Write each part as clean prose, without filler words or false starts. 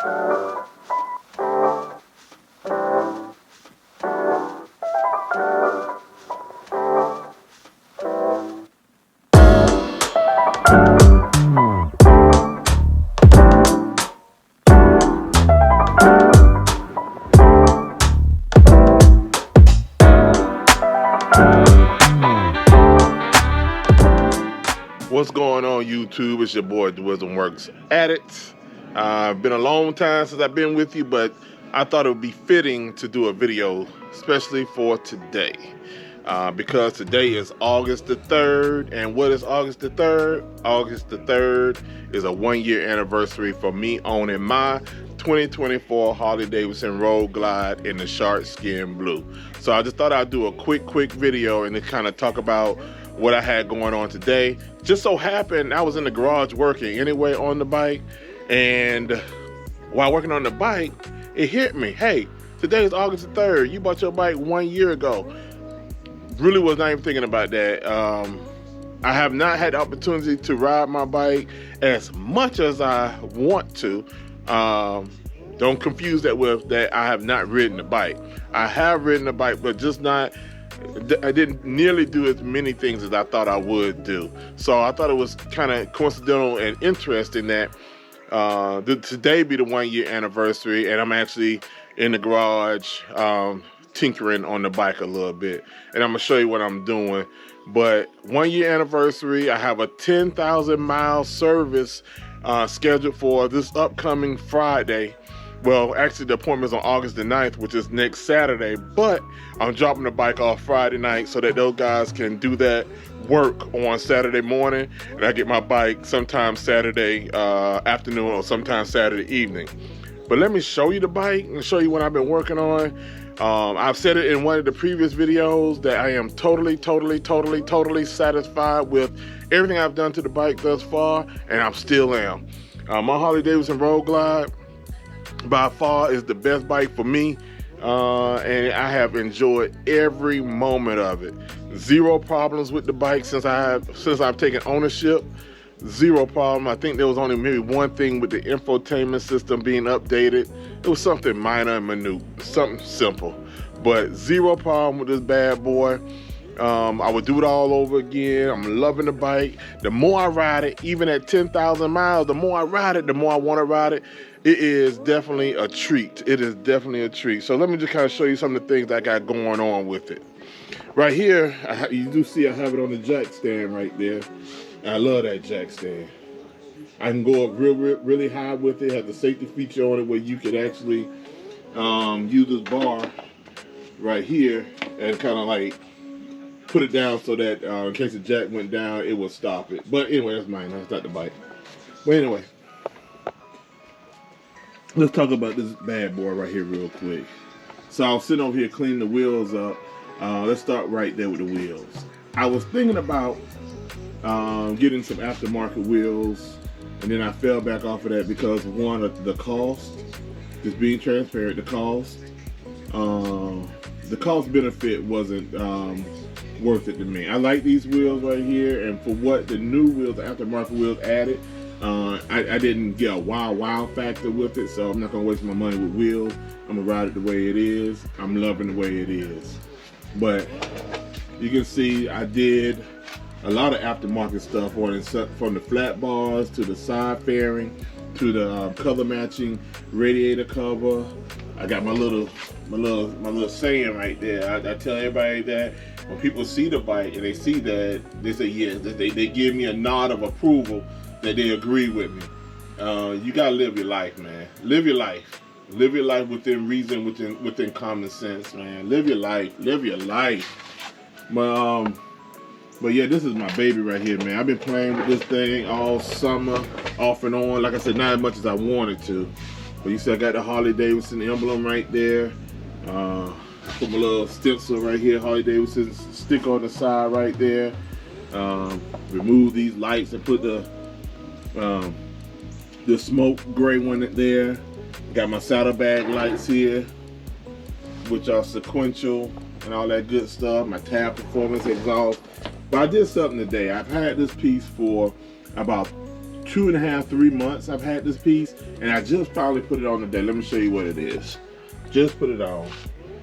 What's going on YouTube? It's your boy The Wisdom Works Addict. Been a long time since I've been with you, but I thought it would be fitting to do a video, especially for today. Because today is August the 3rd, and what is August the 3rd? August the 3rd is a 1-year anniversary for me owning my 2024 Harley-Davidson Road Glide in the shark skin blue. So I just thought I'd do a quick video and to kind of talk about what I had going on today. Just so happened I was in the garage working anyway on the bike, and while working on the bike, it hit me, hey, today is August the 3rd. You bought your bike 1 year ago. Really was not even thinking about that. I have not had the opportunity to ride my bike as much as I want to. Don't confuse that with that I have not ridden the bike. I have ridden the bike, but just not, I didn't nearly do as many things as I thought I would do. So I thought it was kind of coincidental and interesting that today be the 1-year anniversary, and I'm actually in the garage tinkering on the bike a little bit, and I'm gonna show you what I'm doing. But 1-year anniversary, I have a 10,000 mile service scheduled for this upcoming Friday. Well, actually the appointment's on August the 9th, which is next Saturday, but I'm dropping the bike off Friday night so that those guys can do that work on Saturday morning, and I get my bike sometime Saturday afternoon or sometime Saturday evening. But let me show you the bike and show you what I've been working on. I've said it in one of the previous videos that I am totally satisfied with everything I've done to the bike thus far, and I still am. My Harley-Davidson Road Glide by far is the best bike for me, and I have enjoyed every moment of it. Zero problems with the bike since I've taken ownership. Zero problem. I think there was only maybe one thing with the infotainment system being updated. It was something minor and minute, something simple, but zero problem with this bad boy. I would do it all over again. I'm loving the bike. The more I ride it, even at 10,000 miles, the more I ride it, the more I want to ride it. It is definitely a treat. It is definitely a treat. So let me just kind of show you some of the things that I got going on with it. Right here, you do see I have it on the jack stand right there. I love that jack stand. I can go up really high with it. It has the safety feature on it where you can actually use this bar right here and kind of like put it down so that in case the jack went down, it will stop it. But anyway, that's mine. That's not the bike. But anyway, let's talk about this bad boy right here real quick. So I was sitting over here cleaning the wheels up. Let's start right there with the wheels. I was thinking about getting some aftermarket wheels, and then I fell back off of that because one of the cost, just being transparent, the cost benefit wasn't worth it to me. I like these wheels right here, and for what the new wheels, the aftermarket wheels added, I didn't get a wow factor with it, so I'm not gonna waste my money with wheels. I'm gonna ride it the way it is. I'm loving the way it is. But you can see I did a lot of aftermarket stuff on it, from the flat bars to the side fairing to the color matching radiator cover. I got my little saying right there. I tell everybody that when people see the bike and they see that, they say yes. They give me a nod of approval that they agree with me. You gotta live your life, man. Live your life. Live your life within reason, within common sense, man. Live your life. Live your life. But yeah, this is my baby right here, man. I've been playing with this thing all summer, off and on. Like I said, not as much as I wanted to. But you see I got the Harley-Davidson emblem right there. Put my little stencil right here, Harley-Davidson stick on the side right there. Remove these lights and put the smoke gray one there. Got my saddlebag lights here, which are sequential and all that good stuff. My tab performance exhaust. But I did something today. I've had this piece for about 2.5, 3 months I've had this piece, and I just finally put it on today. Let me show you what it is. Just put it on.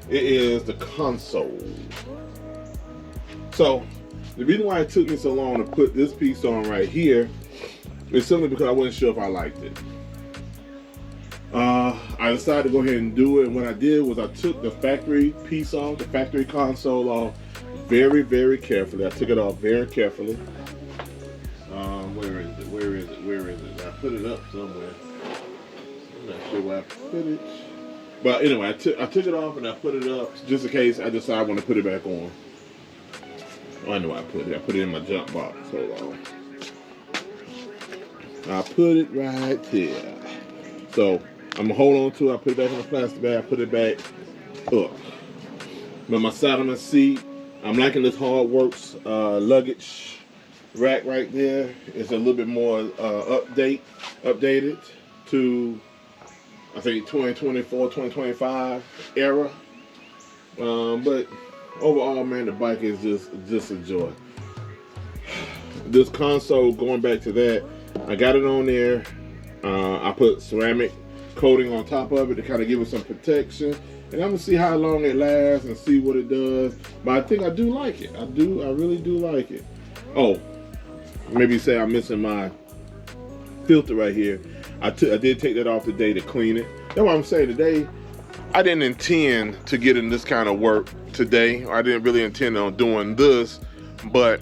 It is the console. So the reason why it took me so long to put this piece on right here is simply because I wasn't sure if I liked it. I decided to go ahead and do it, and what I did was I took the factory piece off, the factory console off, very, very carefully. I took it off very carefully. Where is it? Where is it? Where is it? I put it up somewhere. I'm not sure where I put it. But anyway, I took it off and I put it up just in case I decide I want to put it back on. Oh, I know I put it. I put it in my jump box. Hold on. I put it right there. So I'm gonna hold on to it. I put it back in the plastic bag. I put it back up. But my Saddlemen seat, I'm liking this Hardworks luggage rack right there. It's a little bit more updated to, I think, 2024, 2025 era. But overall, man, the bike is just a joy. This console, going back to that, I got it on there. I put ceramic coating on top of it to kind of give it some protection. And I'm gonna see how long it lasts and see what it does. But I think I do like it. I really do like it. Oh, maybe say I'm missing my filter right here. I did take that off today to clean it. That's what I'm saying today. I didn't intend to get in this kind of work today. I didn't really intend on doing this, but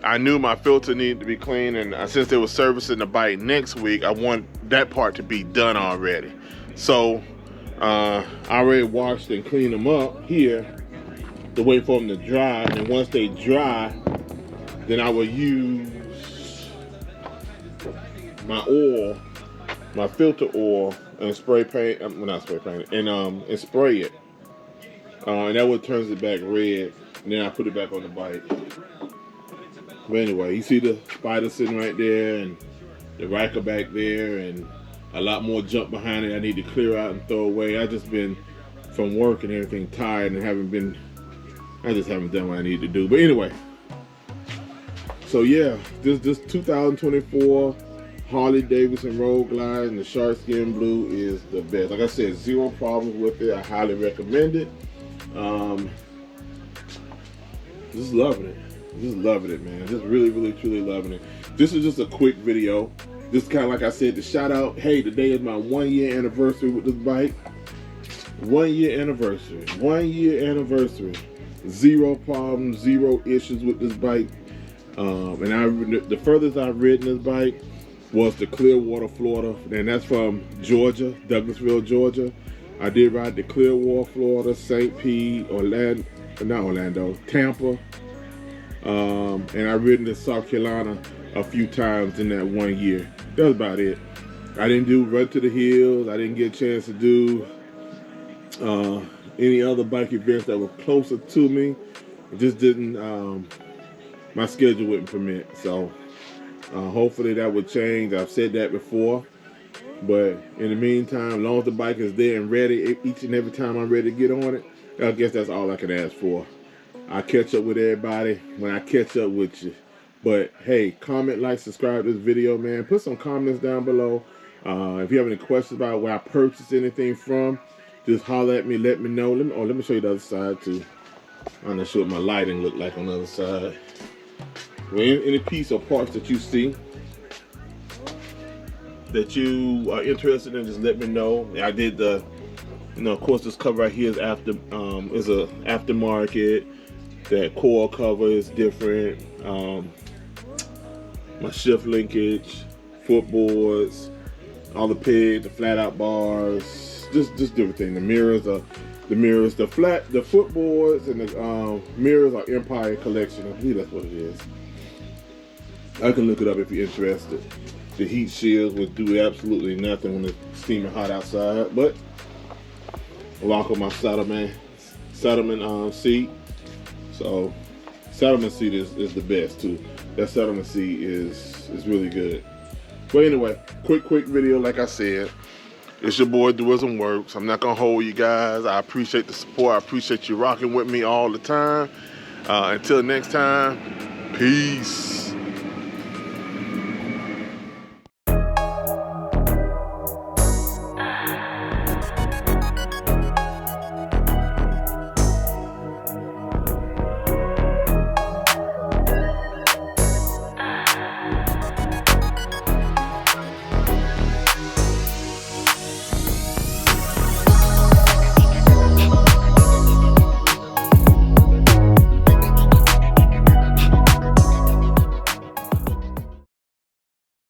I knew my filter needed to be clean, and since they were servicing the bike next week, I want that part to be done already. So I already washed and cleaned them up here to wait for them to dry, and then once they dry, then I will use my oil, my filter oil, and spray paint, well, not spray paint, and spray it. And that what turns it back red, and then I put it back on the bike. But anyway, you see the Spyder sitting right there, and the Ryker back there, and a lot more junk behind it I need to clear out and throw away. I just been from work and everything tired, and I just haven't done what I need to do. But anyway, so yeah, this 2024 Harley Davidson Road Glide in the Shark Skin Blue is the best. Like I said, zero problems with it. I highly recommend it. Just loving it. Just loving it, man. Just really, really, truly loving it. This is just a quick video. Just kind of like I said, to shout out, hey, today is my 1 year anniversary with this bike. 1 year anniversary. 1 year anniversary. Zero problems, zero issues with this bike. And the furthest I've ridden this bike was to Clearwater, Florida, and that's from Georgia, Douglasville, Georgia. I did ride to Clearwater, Florida, St. Pete, Tampa, and I've ridden to South Carolina a few times in that 1 year. That was about it. I didn't do Run to the Hills. I didn't get a chance to do any other bike events that were closer to me. It just didn't, my schedule wouldn't permit, so hopefully that would change. I've said that before, but in the meantime, as long as the bike is there and ready, each and every time I'm ready to get on it, I guess that's all I can ask for. I'll catch up with everybody when I catch up with you. But hey, comment, like, subscribe to this video, man. Put some comments down below. If you have any questions about where I purchased anything from, just holler at me, let me know. Let me show you the other side too. I'm not sure what my lighting look like on the other side. Well, any piece or parts that you see that you are interested in, just let me know. I did the, of course, this cover right here is is a aftermarket. That core cover is different. My shift linkage, footboards, all the pegs, the flat out bars, just different things. The mirrors, the footboards, and the mirrors are Empire Collection. I believe that's what it is. I can look it up if you're interested. The heat shields would do absolutely nothing when it's steaming hot outside. But I rock on my Saddlemen seat. So Saddlemen seat is the best too. That Saddlemen seat is really good. But anyway, quick video. Like I said, it's your boy Doism Works. I'm not gonna hold you guys. I appreciate the support. I appreciate you rocking with me all the time. Until next time, peace.